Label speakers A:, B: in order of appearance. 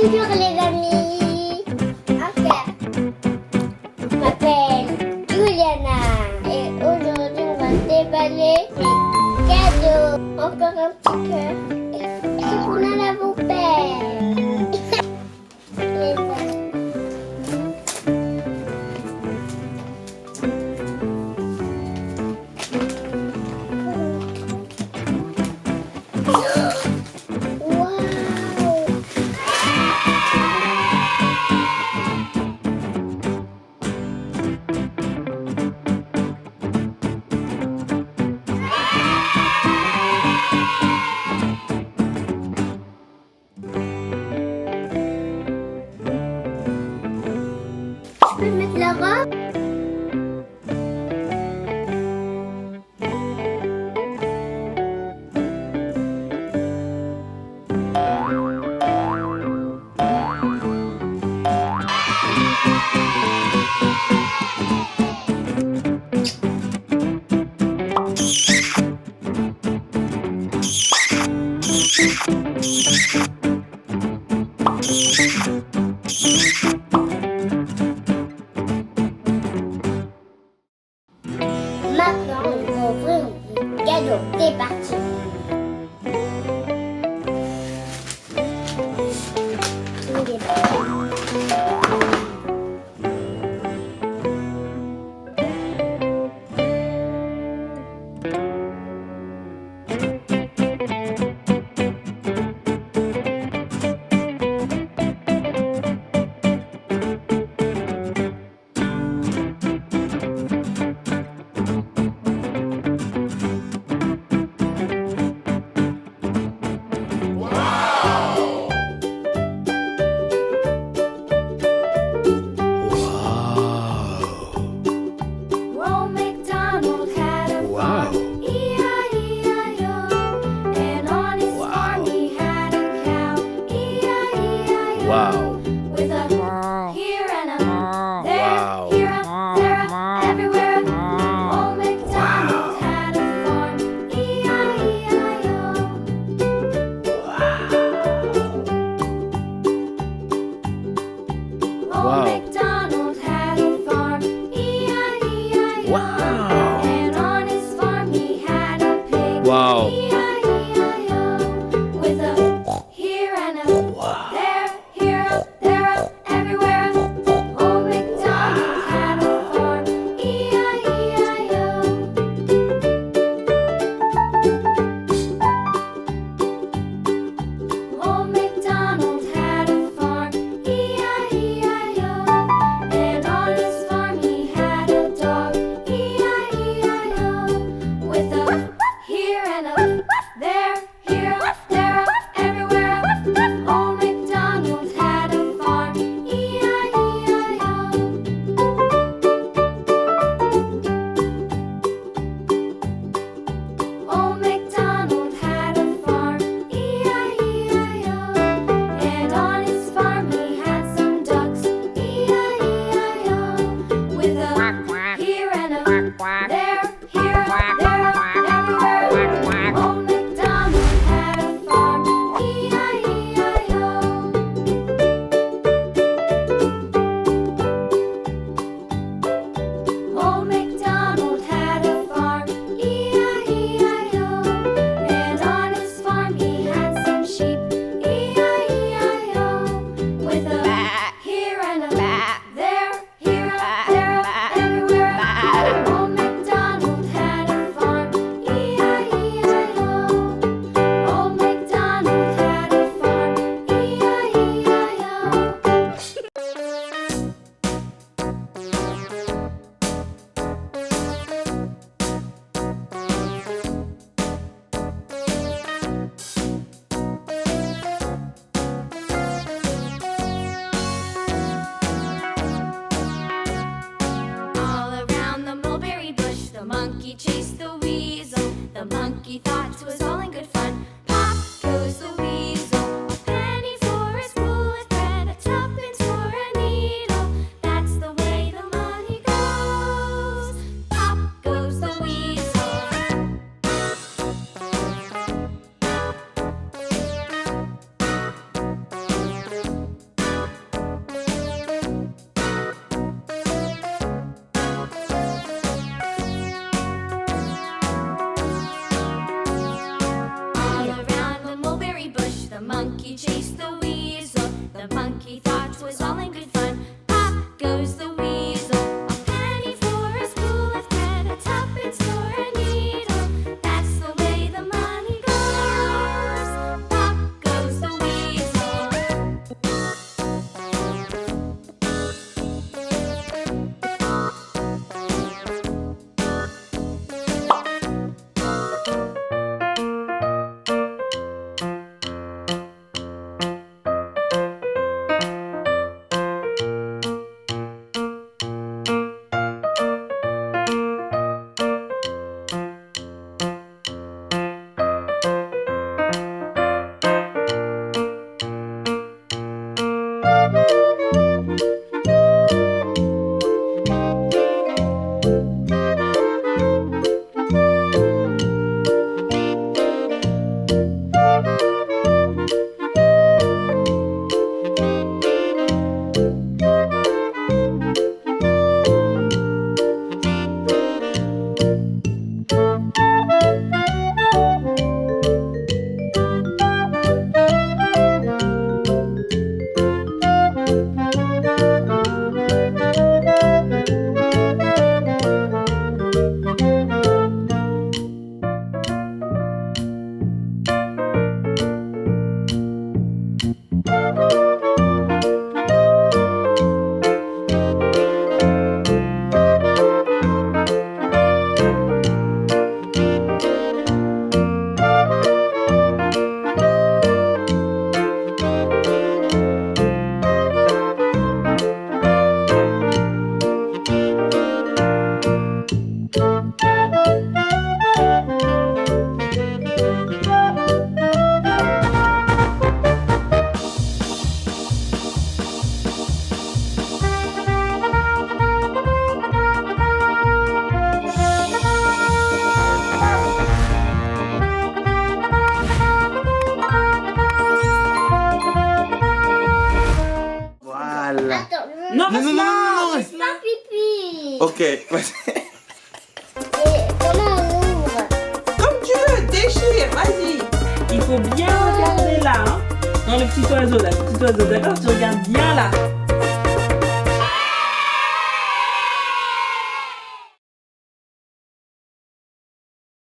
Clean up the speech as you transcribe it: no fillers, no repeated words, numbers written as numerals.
A: Bonjour les amis. Ok. Je m'appelle Julianna et aujourd'hui on va déballer les cadeaux. Encore un petit cœur. Et ce qu'on a là vos pères. Les amis. Je peux mettre la robe? Maintenant, on va ouvrir le cadeau. C'est parti. Il est
B: Wow.
C: With a here and a there, here a there, everywhere. Old MacDonald had a farm, E-I-E-I-O. Old MacDonald had a farm, E-I-E-I-O.
B: Wow.
C: And on his farm he had a pig,
B: Wow.
C: E-I-E-I-O. With a here and a there, here a The monkey chased the weasel. The monkey thought was all in good fun. Pop goes the weasel. A penny for a spool of thread, a tuppence for a needle. That's the way the money goes. Pop goes the weasel.
B: Non,
D: Non, non, non, non, non.
A: Pas pipi.
D: Ok.
A: Et comment on ouvre?
B: comme tu veux, déchire, vas-y. Il faut bien regarder là, hein, dans le petit oiseau là, d'accord? Tu regardes bien là.